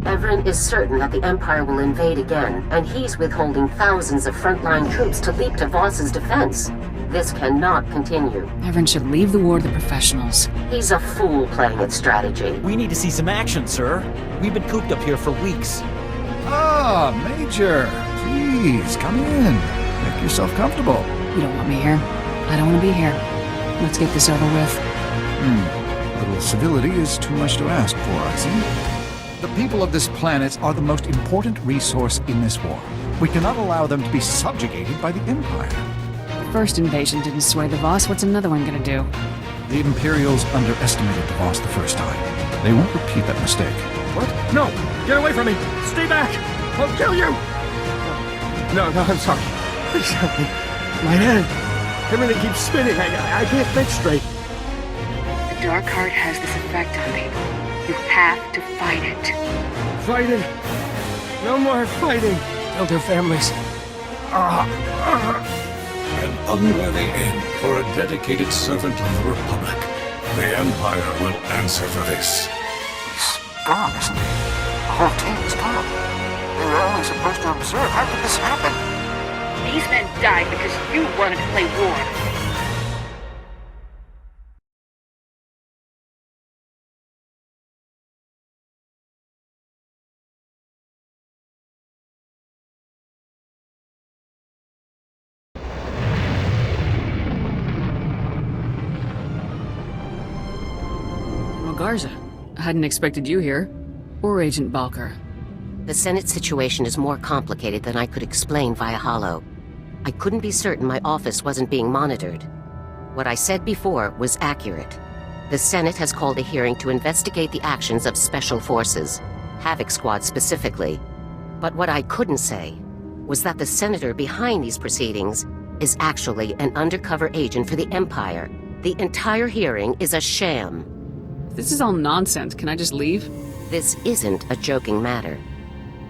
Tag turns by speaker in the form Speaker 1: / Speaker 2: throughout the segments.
Speaker 1: Everin is certain that the Empire will invade again, and he's withholding thousands of frontline troops to leap to Voss's defense. This cannot continue.
Speaker 2: Everin should leave the war to the professionals.
Speaker 1: He's a fool playing at strategy.
Speaker 3: We need to see some action, sir. We've been cooped up here for weeks.
Speaker 4: Ah, Major. Please, come in. Make yourself comfortable.
Speaker 2: You don't want me here. I don't want to be here. Let's get this over with.
Speaker 4: A little civility is too much to ask for, I see. The people of this planet are the most important resource in this war. We cannot allow them to be subjugated by the Empire.
Speaker 2: The first invasion didn't sway the Voss. What's another one gonna do?
Speaker 4: The Imperials underestimated the Voss the first time. They won't repeat that mistake.
Speaker 5: What? No! Get away from me! Stay back! I'll kill you! No, I'm sorry. Please help me. My head. Everything keeps spinning. I can't think straight.
Speaker 6: The Dark Heart has this effect on people. You have to fight it.
Speaker 5: Fighting. No more fighting. Killed their families.
Speaker 7: An unworthy end for a dedicated servant of the Republic. The Empire will answer for this.
Speaker 8: He's gone, isn't he? The whole team is gone. We were only supposed to observe. How could this happen?
Speaker 6: These men died because you wanted to play war.
Speaker 2: Garza. I hadn't expected you here. Or Agent Balker.
Speaker 1: The Senate situation is more complicated than I could explain via holo. I couldn't be certain my office wasn't being monitored. What I said before was accurate. The Senate has called a hearing to investigate the actions of Special Forces, Havoc Squad specifically. But what I couldn't say was that the senator behind these proceedings is actually an undercover agent for the Empire. The entire hearing is a sham.
Speaker 2: This is all nonsense. Can I just leave?
Speaker 1: This isn't a joking matter.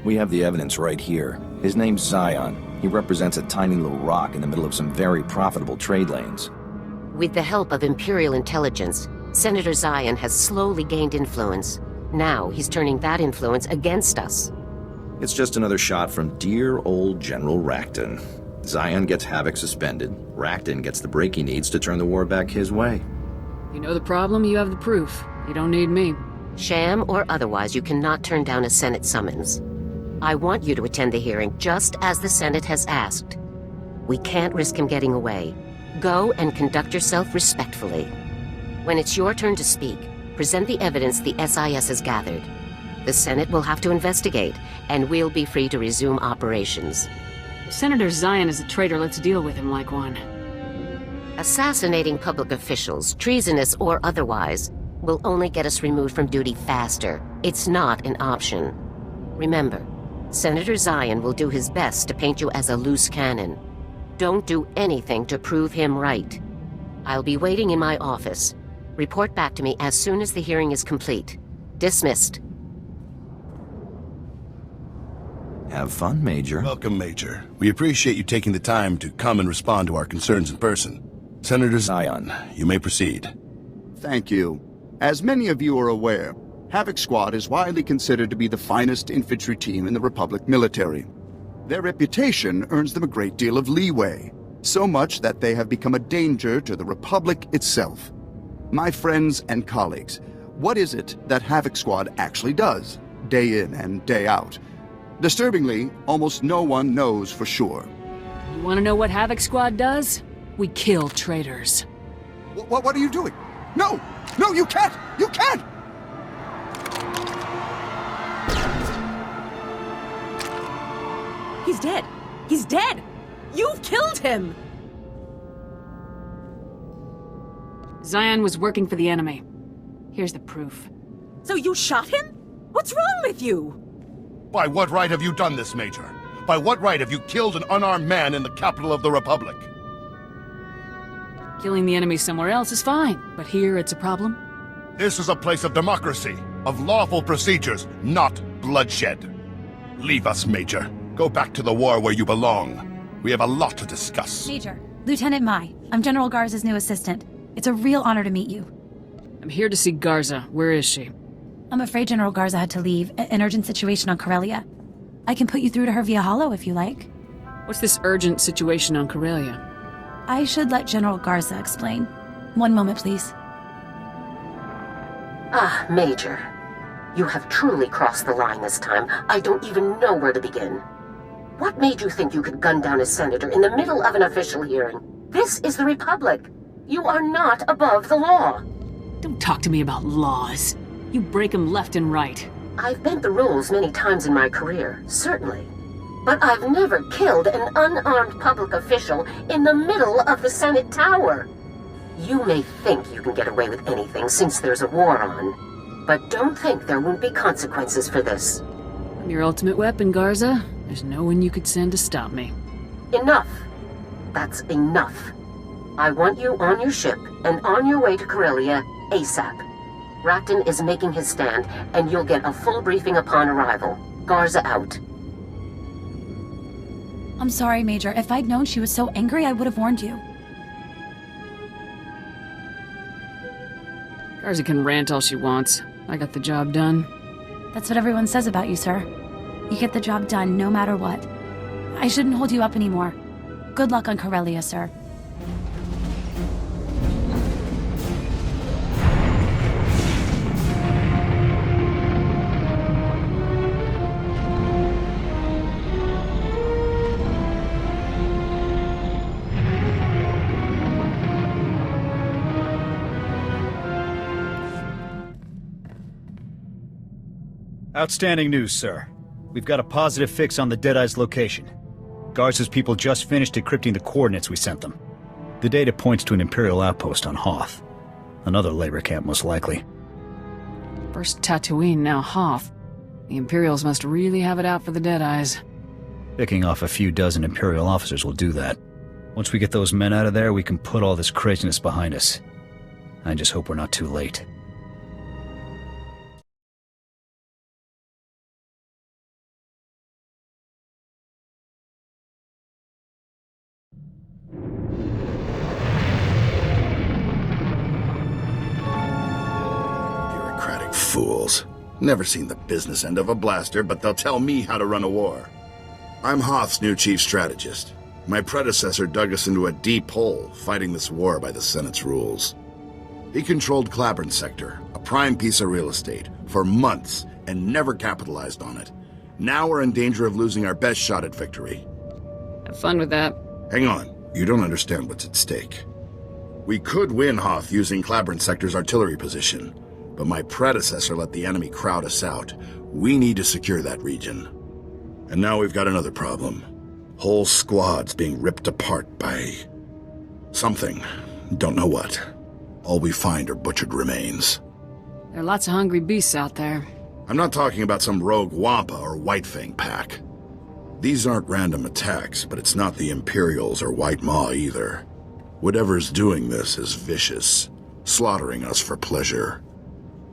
Speaker 9: We have the evidence right here. His name's Zion. He represents a tiny little rock in the middle of some very profitable trade lanes.
Speaker 1: With the help of Imperial intelligence, Senator Zion has slowly gained influence. Now he's turning that influence against us.
Speaker 9: It's just another shot from dear old General Rakton. Zion gets Havoc suspended. Rakton gets the break he needs to turn the war back his way.
Speaker 2: You know the problem, you have the proof. You don't need me.
Speaker 1: Sham or otherwise, you cannot turn down a Senate summons. I want you to attend the hearing just as the Senate has asked. We can't risk him getting away. Go and conduct yourself respectfully. When it's your turn to speak, present the evidence the SIS has gathered. The Senate will have to investigate, and we'll be free to resume operations.
Speaker 2: Senator Zion is a traitor. Let's deal with him like one.
Speaker 1: Assassinating public officials, treasonous or otherwise, will only get us removed from duty faster. It's not an option. Remember, Senator Zion will do his best to paint you as a loose cannon. Don't do anything to prove him right. I'll be waiting in my office. Report back to me as soon as the hearing is complete. Dismissed.
Speaker 9: Have fun, Major.
Speaker 10: Welcome, Major. We appreciate you taking the time to come and respond to our concerns in person. Senator Zion, you may proceed.
Speaker 11: Thank you. As many of you are aware, Havoc Squad is widely considered to be the finest infantry team in the Republic military. Their reputation earns them a great deal of leeway, so much that they have become a danger to the Republic itself. My friends and colleagues, what is it that Havoc Squad actually does, day in and day out? Disturbingly, almost no one knows for sure.
Speaker 2: You want to know what Havoc Squad does? We kill traitors.
Speaker 11: What are you doing? No! No, you can't! You can't!
Speaker 12: He's dead! He's dead! You've killed him!
Speaker 2: Zion was working for the enemy. Here's the proof.
Speaker 12: So you shot him? What's wrong with you?
Speaker 10: By what right have you done this, Major? By what right have you killed an unarmed man in the capital of the Republic?
Speaker 2: Killing the enemy somewhere else is fine, but here it's a problem.
Speaker 10: This is a place of democracy, of lawful procedures, not bloodshed. Leave us, Major. Go back to the war where you belong. We have a lot to discuss.
Speaker 13: Major, Lieutenant Mai, I'm General Garza's new assistant. It's a real honor to meet you.
Speaker 2: I'm here to see Garza. Where is she?
Speaker 13: I'm afraid General Garza had to leave. An urgent situation on Corellia. I can put you through to her via holo if you like.
Speaker 2: What's this urgent situation on Corellia?
Speaker 13: I should let General Garza explain. One moment, please.
Speaker 1: Ah, Major. You have truly crossed the line this time. I don't even know where to begin. What made you think you could gun down a senator in the middle of an official hearing? This is the Republic. You are not above the law.
Speaker 2: Don't talk to me about laws. You break them left and right.
Speaker 1: I've bent the rules many times in my career, certainly. But I've never killed an unarmed public official in the middle of the Senate Tower. You may think you can get away with anything since there's a war on, but don't think there won't be consequences for this.
Speaker 2: I'm your ultimate weapon, Garza. There's no one you could send to stop me.
Speaker 1: Enough. That's enough. I want you on your ship and on your way to Corellia ASAP. Rakton is making his stand, and you'll get a full briefing upon arrival. Garza out.
Speaker 13: I'm sorry, Major. If I'd known she was so angry, I would have warned you.
Speaker 2: Garza can rant all she wants. I got the job done.
Speaker 13: That's what everyone says about you, sir. You get the job done no matter what. I shouldn't hold you up anymore. Good luck on Corellia, sir.
Speaker 3: Outstanding news, sir. We've got a positive fix on the Deadeye's location. Garza's people just finished decrypting the coordinates we sent them. The data points to an Imperial outpost on Hoth. Another labor camp, most likely.
Speaker 2: First Tatooine, now Hoth. The Imperials must really have it out for the Deadeyes.
Speaker 3: Picking off a few dozen Imperial officers will do that. Once we get those men out of there, we can put all this craziness behind us. I just hope we're not too late.
Speaker 10: Fools. Never seen the business end of a blaster, but they'll tell me how to run a war. I'm Hoth's new chief strategist. My predecessor dug us into a deep hole, fighting this war by the Senate's rules. He controlled Claburn Sector, a prime piece of real estate, for months, and never capitalized on it. Now we're in danger of losing our best shot at victory.
Speaker 2: Have fun with that.
Speaker 10: Hang on. You don't understand what's at stake. We could win Hoth using Claburn Sector's artillery position, but my predecessor let the enemy crowd us out. We need to secure that region. And now we've got another problem. Whole squads being ripped apart by something. Don't know what. All we find are butchered remains.
Speaker 2: There are lots of hungry beasts out there.
Speaker 10: I'm not talking about some rogue Wampa or White Fang pack. These aren't random attacks, but it's not the Imperials or White Maw either. Whatever's doing this is vicious, slaughtering us for pleasure.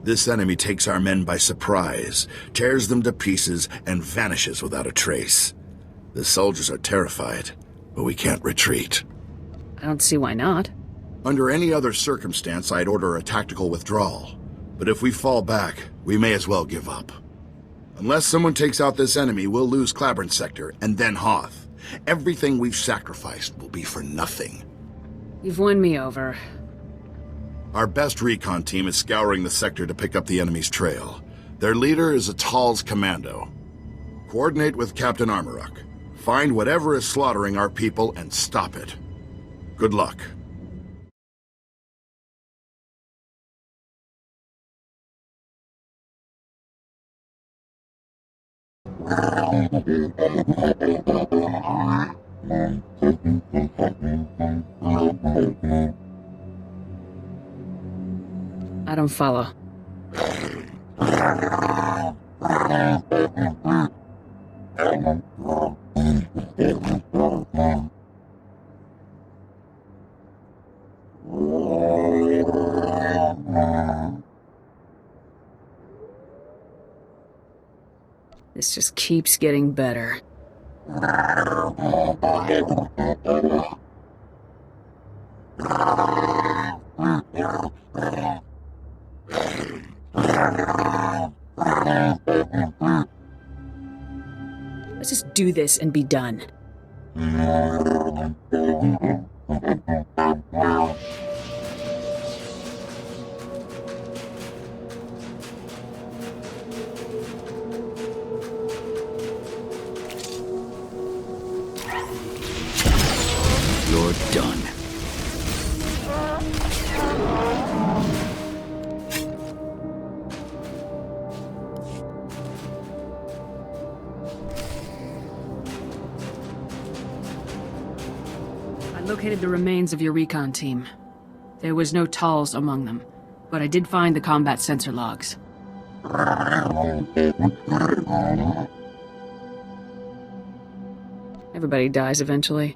Speaker 10: This enemy takes our men by surprise, tears them to pieces, and vanishes without a trace. The soldiers are terrified, but we can't retreat.
Speaker 2: I don't see why not.
Speaker 10: Under any other circumstance, I'd order a tactical withdrawal. But if we fall back, we may as well give up. Unless someone takes out this enemy, we'll lose Claburn Sector, and then Hoth. Everything we've sacrificed will be for nothing.
Speaker 2: You've won me over.
Speaker 10: Our best recon team is scouring the sector to pick up the enemy's trail. Their leader is a Tal's commando. Coordinate with Captain Armoury. Find whatever is slaughtering our people and stop it. Good luck.
Speaker 2: I don't follow. This just keeps getting better. do this and be done.
Speaker 3: You're done.
Speaker 2: I located the remains of your recon team. There was no Talls among them, but I did find the combat sensor logs. Everybody dies eventually.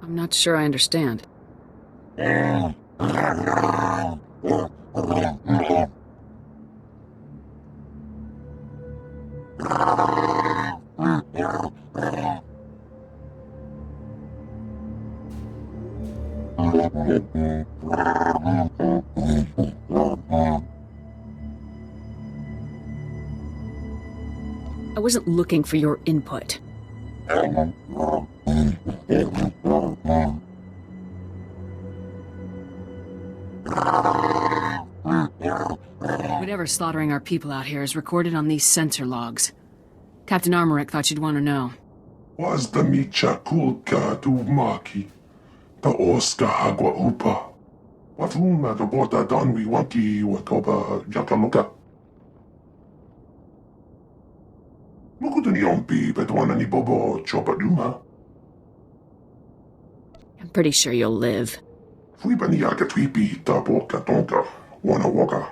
Speaker 2: I'm not sure I understand. I wasn't looking for your input. Whatever's slaughtering our people out here is recorded on these sensor logs. Captain Armoury thought you'd want to know.
Speaker 14: Was the micha kulka tu maki? The oska hagwa upa. What uma the bota donwi wanki wakoba jakaluka? Mukutuni ompi bedwana ni bobo chopaduma.
Speaker 2: I'm pretty sure you'll live.
Speaker 14: Fuibani yaka twipi ta boka tonka wana waka.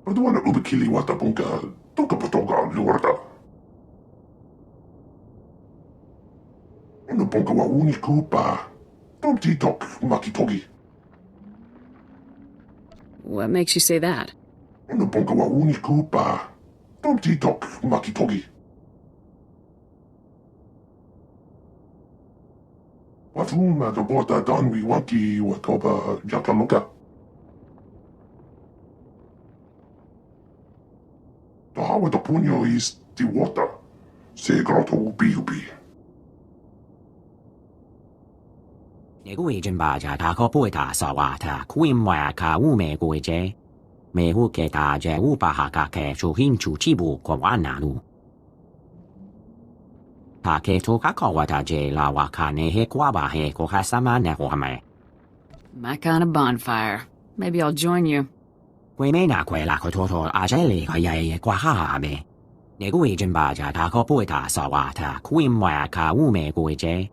Speaker 14: Badwana ubikili wata bunka tonka patonga luarda. Una bunka wa uni kupa. Tomti tok makitogi.
Speaker 2: What makes you say that?
Speaker 14: Una bunka wa uni kupa. Tomti tok makitogi. What uma the bota donwi wanki wakoba jakaluka? The hawa the punyo is the water. Se grotto ubi ubi.
Speaker 15: Neguijin baja ta ko puita sawata kuimwa ka ume guije. Me hu ke ta je upaha ka ke chu hin chu chibu ko wanalu. Ta ke to ka kawata je la waka ne he kwaba he ko hasama ne hoame.
Speaker 2: My kind of bonfire. Maybe I'll join you.
Speaker 15: Kwe me na kwe la ko toto ajele ka ye kwa ha be. Neguijin baja ta ko puita sawata kuimwa ka ume guije.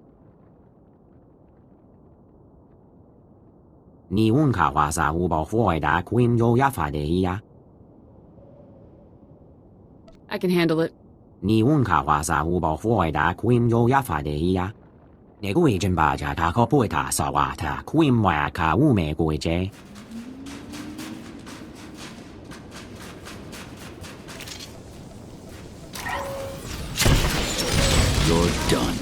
Speaker 15: Ni unka wasa ubo fuoida kuim yo yafa de iya.
Speaker 2: I can handle it.
Speaker 15: Ni unka wasa ubo fuoida kuim yo yafa de iya. Neguijin baja ta ko puita sawata kuim wa ka ume guije.
Speaker 3: You're done.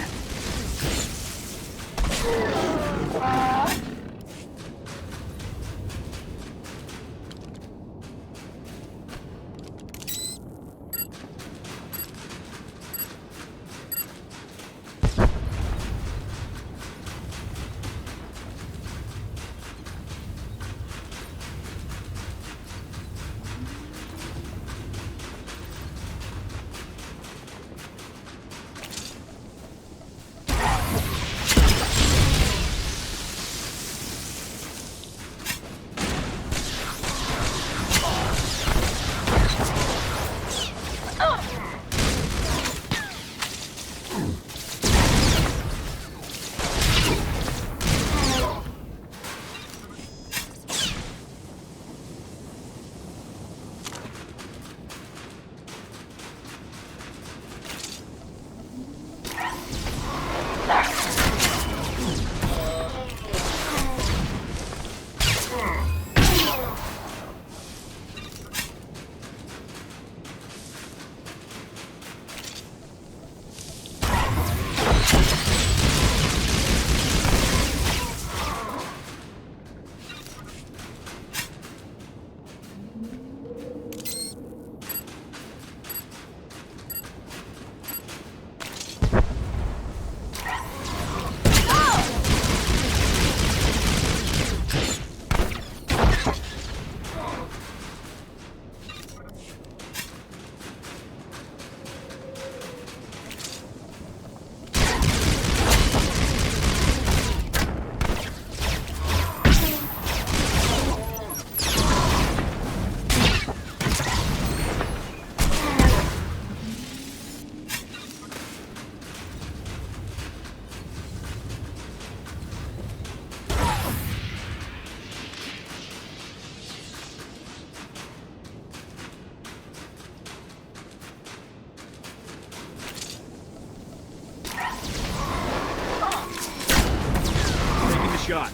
Speaker 3: shot.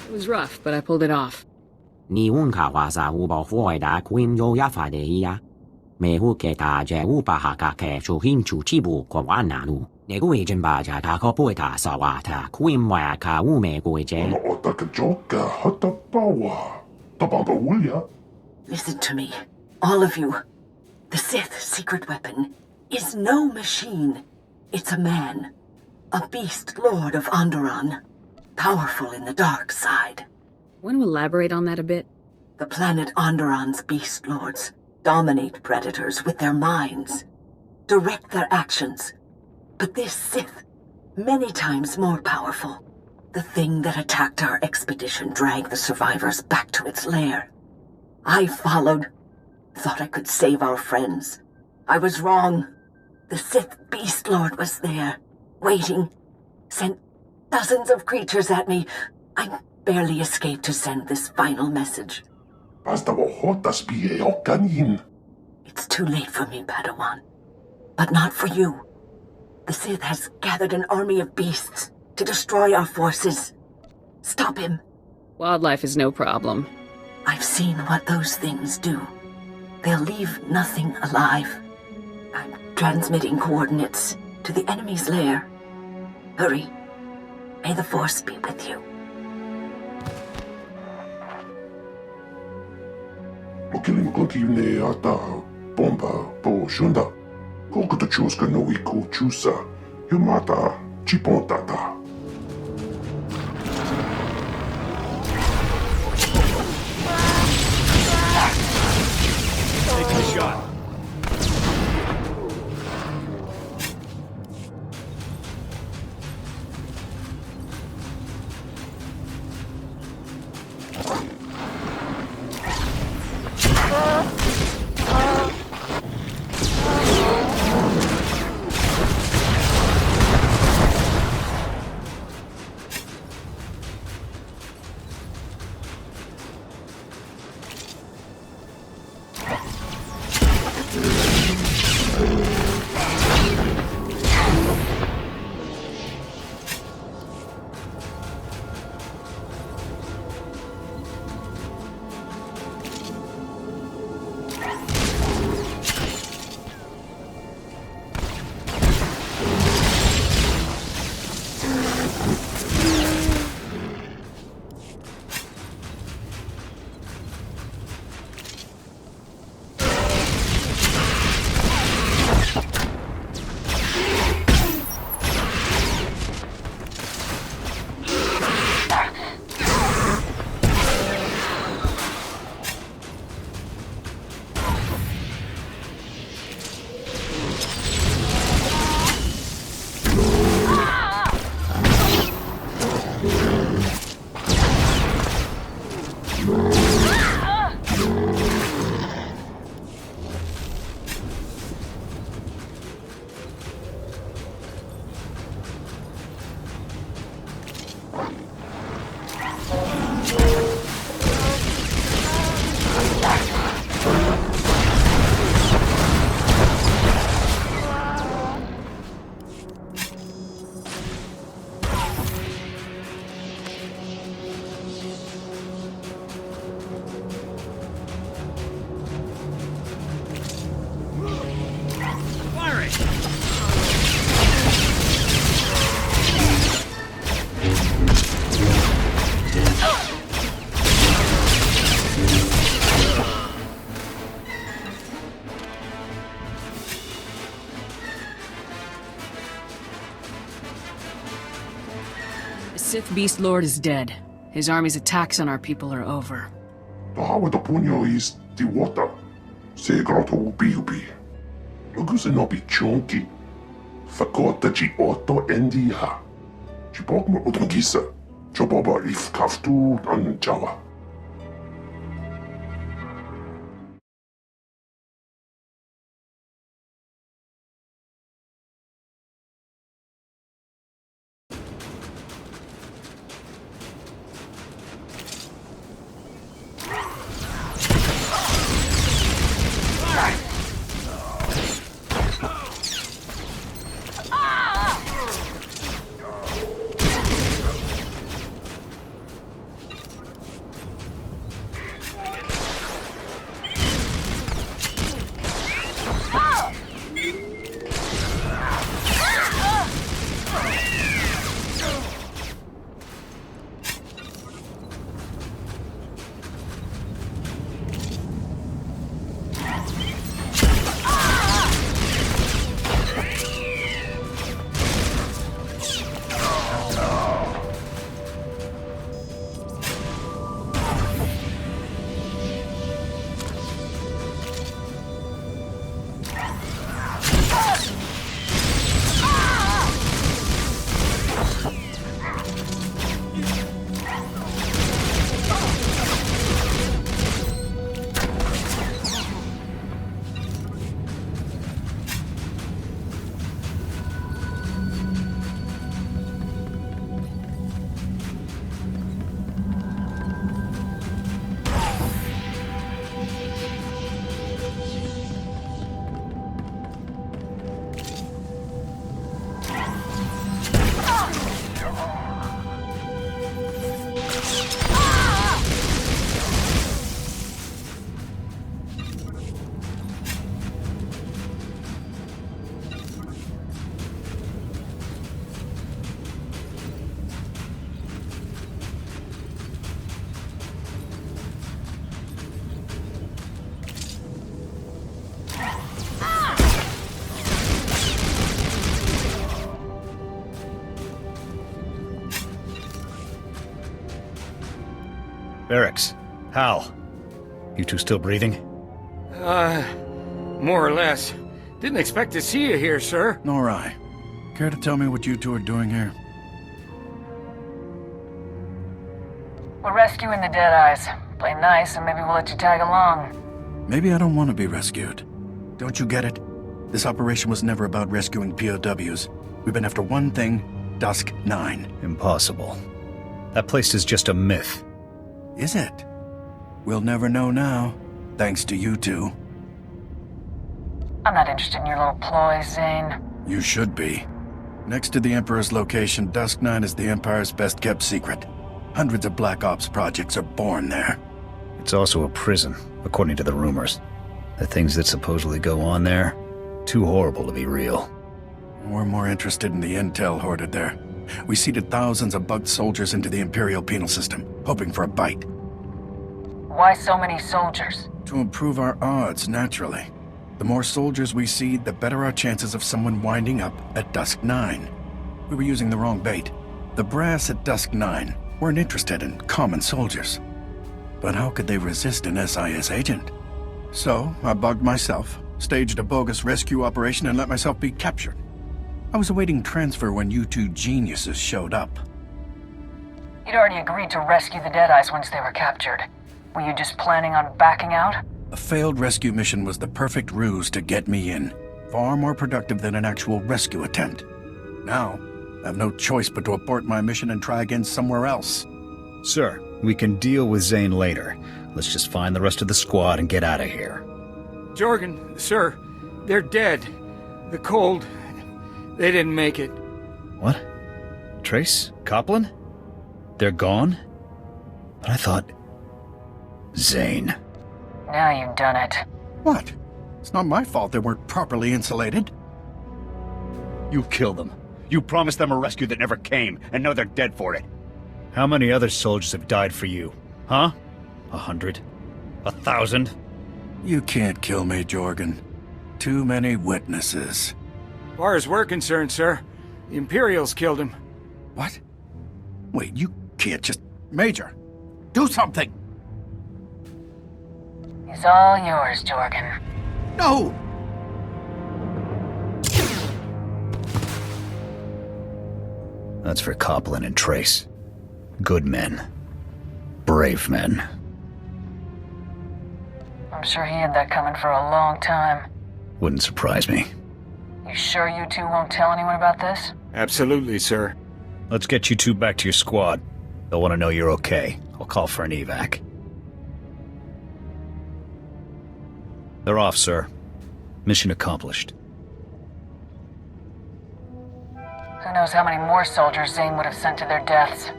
Speaker 2: It was rough, but I pulled it off.
Speaker 15: Ni unka wasa ubo fuoida quim yo yafa de ia. Me hu ke ta je upa haka ke chu him chu chibu ko wananu. Ne gu ejin ba ja ta ko poeta sawata quim wa ka u me gu je.
Speaker 16: Listen to me, all of you. The Sith secret weapon is no machine. It's a man. A beast lord of Onderon. Powerful in the dark side.
Speaker 2: Want to elaborate on that a bit?
Speaker 16: The planet Onderon's beast lords dominate predators with their minds, direct their actions. But this Sith, many times more powerful. The thing that attacked our expedition dragged the survivors back to its lair. I followed, thought I could save our friends. I was wrong. The Sith beast lord was there, waiting, sent dozens of creatures at me. I barely escaped to send this final message. It's too late for me, Padawan. But not for you. The Sith has gathered an army of beasts to destroy our forces. Stop him.
Speaker 2: Wildlife is no problem.
Speaker 16: I've seen what those things do. They'll leave nothing alive. I'm transmitting coordinates to the enemy's lair. Hurry. May the Force be with you.
Speaker 14: Makiling ne ata bomba po shunda. Kokuto chuska no iku chusa. Yumata chipontata.
Speaker 3: Take the shot.
Speaker 2: The Sith Beast Lord is dead. His army's attacks on our people are over.
Speaker 14: Tahawa the punyo is the water. Segroto ubi. Lugus no be chunky. Fakota chi otto endiha. Chipokma utangisa. Choboba if kaftu an jawa.
Speaker 3: Barracks. Hal. You two still breathing?
Speaker 5: More or less. Didn't expect to see you here, sir.
Speaker 4: Nor I. Care to tell me what you two are doing here?
Speaker 17: We're rescuing the Deadeyes. Play nice and maybe we'll let you tag along.
Speaker 4: Maybe I don't want to be rescued. Don't you get it? This operation was never about rescuing POWs. We've been after one thing, Dusk 9.
Speaker 3: Impossible. That place is just a myth.
Speaker 4: Is it? We'll never know now, thanks to you two.
Speaker 17: I'm not interested in your little ploys, Zane.
Speaker 4: You should be. Next to the Emperor's location, Dusk 9 is the Empire's best-kept secret. Hundreds of Black Ops projects are born there.
Speaker 3: It's also a prison, according to the rumors. The things that supposedly go on there, too horrible to be real.
Speaker 4: We're more interested in the intel hoarded there. We seeded thousands of bugged soldiers into the Imperial penal system, hoping for a bite.
Speaker 17: Why so many soldiers?
Speaker 4: To improve our odds, naturally. The more soldiers we seed, the better our chances of someone winding up at Dusk 9. We were using the wrong bait. The brass at Dusk 9 weren't interested in common soldiers. But how could they resist an SIS agent? So, I bugged myself, staged a bogus rescue operation, and let myself be captured. I was awaiting transfer when you two geniuses showed up.
Speaker 17: You'd already agreed to rescue the Deadeyes once they were captured. Were you just planning on backing out?
Speaker 4: A failed rescue mission was the perfect ruse to get me in. Far more productive than an actual rescue attempt. Now, I have no choice but to abort my mission and try again somewhere else.
Speaker 3: Sir, we can deal with Zane later. Let's just find the rest of the squad and get out of here.
Speaker 5: Jorgen, sir, they're dead. The cold... They didn't make it.
Speaker 3: What? Trace? Copland? They're gone? But I thought... Zane.
Speaker 17: Now you've done it.
Speaker 4: What? It's not my fault they weren't properly insulated.
Speaker 3: You killed them. You promised them a rescue that never came, and now they're dead for it. How many other soldiers have died for you? Huh? 100? 1,000?
Speaker 4: You can't kill me, Jorgen. Too many witnesses.
Speaker 5: As far as we're concerned, sir, the Imperials killed him.
Speaker 4: What? Wait, you can't just... Major, do something!
Speaker 17: He's all yours, Jorgen.
Speaker 4: No!
Speaker 3: That's for Copland and Trace. Good men. Brave men.
Speaker 17: I'm sure he had that coming for a long time.
Speaker 3: Wouldn't surprise me.
Speaker 17: You sure you two won't tell anyone about this?
Speaker 5: Absolutely, sir.
Speaker 3: Let's get you two back to your squad. They'll want to know you're okay. I'll call for an evac. They're off, sir. Mission accomplished.
Speaker 17: Who knows how many more soldiers Zane would have sent to their deaths.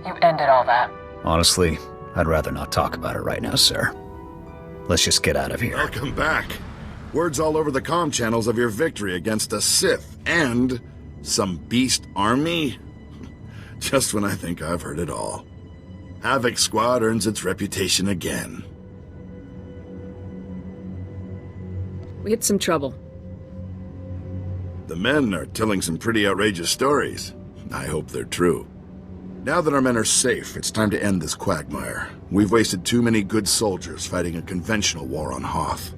Speaker 17: You ended all that.
Speaker 3: Honestly, I'd rather not talk about it right now, sir. Let's just get out of here.
Speaker 10: Welcome back. Word's all over the comm channels of your victory against a Sith and some beast army. Just when I think I've heard it all. Havoc Squad earns its reputation again.
Speaker 2: We had some trouble.
Speaker 10: The men are telling some pretty outrageous stories. I hope they're true. Now that our men are safe, it's time to end this quagmire. We've wasted too many good soldiers fighting a conventional war on Hoth.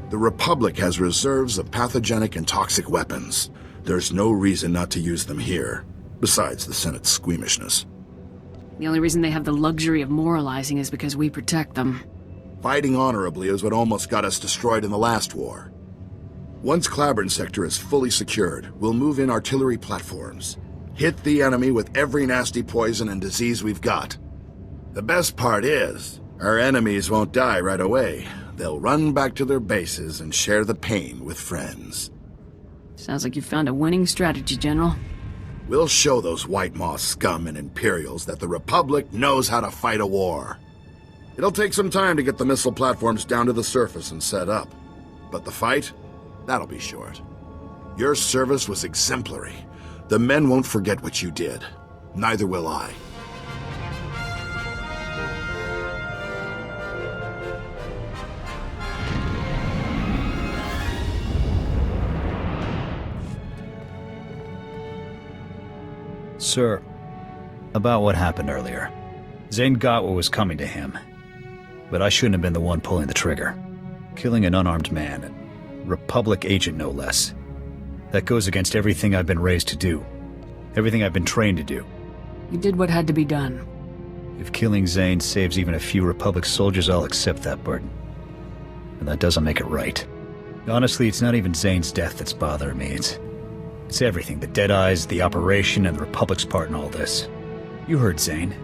Speaker 10: The Republic has reserves of pathogenic and toxic weapons. There's no reason not to use them here, besides the Senate's squeamishness.
Speaker 2: The only reason they have the luxury of moralizing is because we protect them.
Speaker 10: Fighting honorably is what almost got us destroyed in the last war. Once Clavern Sector is fully secured, we'll move in artillery platforms. Hit the enemy with every nasty poison and disease we've got. The best part is, our enemies won't die right away. They'll run back to their bases and share the pain with friends.
Speaker 2: Sounds like you found a winning strategy, General.
Speaker 10: We'll show those White Moth scum and Imperials that the Republic knows how to fight a war. It'll take some time to get the missile platforms down to the surface and set up. But the fight? That'll be short. Your service was exemplary. The men won't forget what you did. Neither will I.
Speaker 3: Sir, about what happened earlier. Zane got what was coming to him. But I shouldn't have been the one pulling the trigger. Killing an unarmed man, a Republic agent no less. That goes against everything I've been raised to do. Everything I've been trained to do.
Speaker 2: You did what had to be done.
Speaker 3: If killing Zane saves even a few Republic soldiers, I'll accept that burden. And that doesn't make it right. Honestly, it's not even Zane's death that's bothering me. It's everything. The Deadeyes, the operation, and the Republic's part in all this. You heard Zane.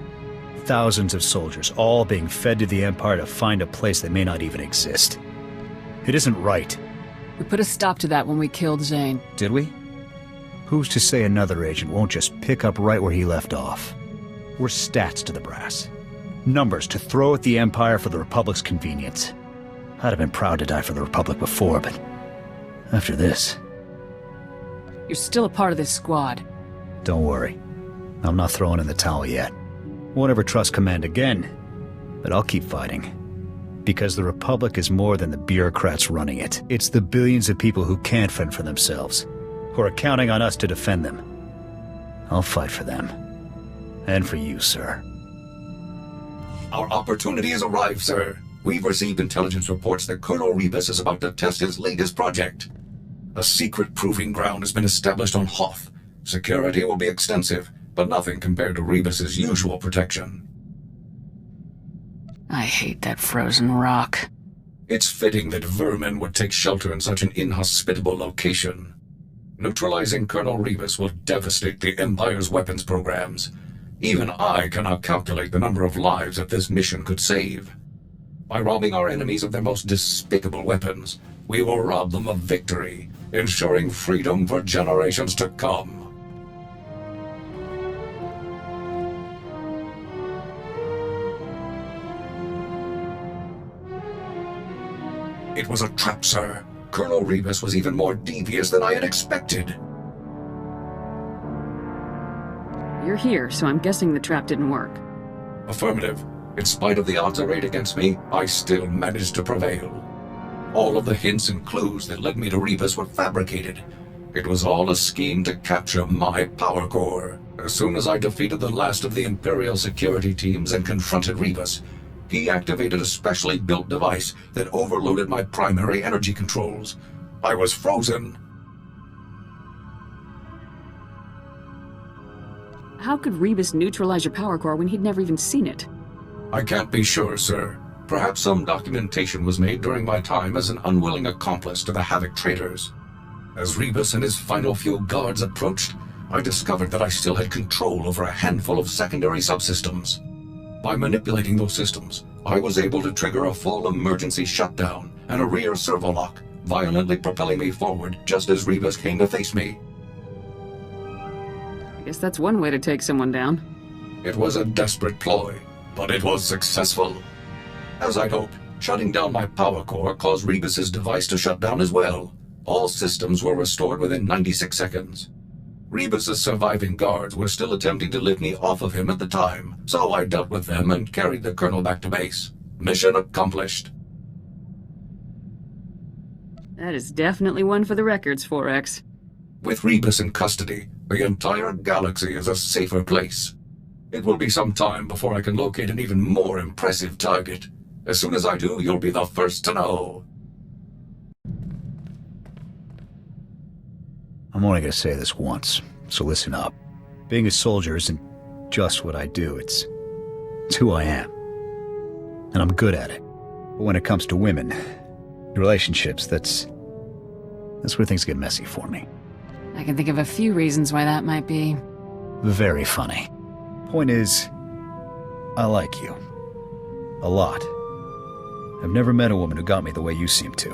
Speaker 3: Thousands of soldiers, all being fed to the Empire to find a place that may not even exist. It isn't right.
Speaker 2: We put a stop to that when we killed Zane.
Speaker 3: Did we? Who's to say another agent won't just pick up right where he left off? We're stats to the brass. Numbers to throw at the Empire for the Republic's convenience. I'd have been proud to die for the Republic before, but after this...
Speaker 2: You're still a part of this squad.
Speaker 3: Don't worry. I'm not throwing in the towel yet. Won't ever trust command again, but I'll keep fighting. Because the Republic is more than the bureaucrats running it. It's the billions of people who can't fend for themselves, who are counting on us to defend them. I'll fight for them. And for you, sir.
Speaker 7: Our opportunity has arrived, sir. We've received intelligence reports that Colonel Rebus is about to test his latest project. A secret proving ground has been established on Hoth. Security will be extensive, but nothing compared to Rebus's usual protection.
Speaker 2: I hate that frozen rock.
Speaker 7: It's fitting that vermin would take shelter in such an inhospitable location. Neutralizing Colonel Rebus will devastate the Empire's weapons programs. Even I cannot calculate the number of lives that this mission could save. By robbing our enemies of their most despicable weapons, we will rob them of victory, ensuring freedom for generations to come. It was a trap, sir. Colonel Rebus was even more devious than I had expected.
Speaker 2: You're here, so I'm guessing the trap didn't work.
Speaker 7: Affirmative. In spite of the odds arrayed against me, I still managed to prevail. All of the hints and clues that led me to Rebus were fabricated. It was all a scheme to capture my power core. As soon as I defeated the last of the Imperial security teams and confronted Rebus, he activated a specially built device that overloaded my primary energy controls. I was frozen.
Speaker 2: How could Rebus neutralize your power core when he'd never even seen it?
Speaker 7: I can't be sure, sir. Perhaps some documentation was made during my time as an unwilling accomplice to the Havoc traitors. As Rebus and his final few guards approached, I discovered that I still had control over a handful of secondary subsystems. By manipulating those systems, I was able to trigger a full emergency shutdown and a rear servo lock, violently propelling me forward just as Rebus came to face me.
Speaker 2: I guess that's one way to take someone down.
Speaker 7: It was a desperate ploy, but it was successful. As I'd hoped, shutting down my power core caused Rebus's device to shut down as well. All systems were restored within 96 seconds. Rebus's surviving guards were still attempting to lift me off of him at the time, so I dealt with them and carried the colonel back to base. Mission accomplished.
Speaker 2: That is definitely one for the records, 4X.
Speaker 7: With Rebus in custody, the entire galaxy is a safer place. It will be some time before I can locate an even more impressive target. As soon as I do, you'll be the first to know.
Speaker 3: I'm only gonna say this once, so listen up. Being a soldier isn't just what I do, it's who I am. And I'm good at it. But when it comes to women, relationships, that's where things get messy for me.
Speaker 2: I can think of a few reasons why that might be.
Speaker 3: Very funny. Point is, I like you. A lot. I've never met a woman who got me the way you seem to.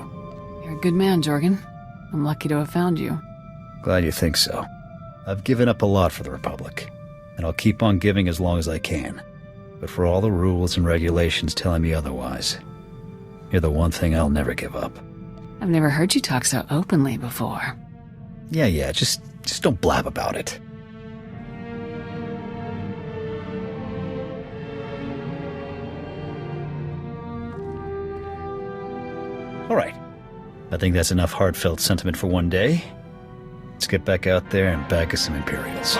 Speaker 2: You're a good man, Jorgen. I'm lucky to have found you.
Speaker 3: Glad you think so. I've given up a lot for the Republic, and I'll keep on giving as long as I can. But for all the rules and regulations telling me otherwise, you're the one thing I'll never give up.
Speaker 2: I've never heard you talk so openly before.
Speaker 3: Yeah, just don't blab about it. All right. I think that's enough heartfelt sentiment for one day. Let's get back out there and bag us some Imperials.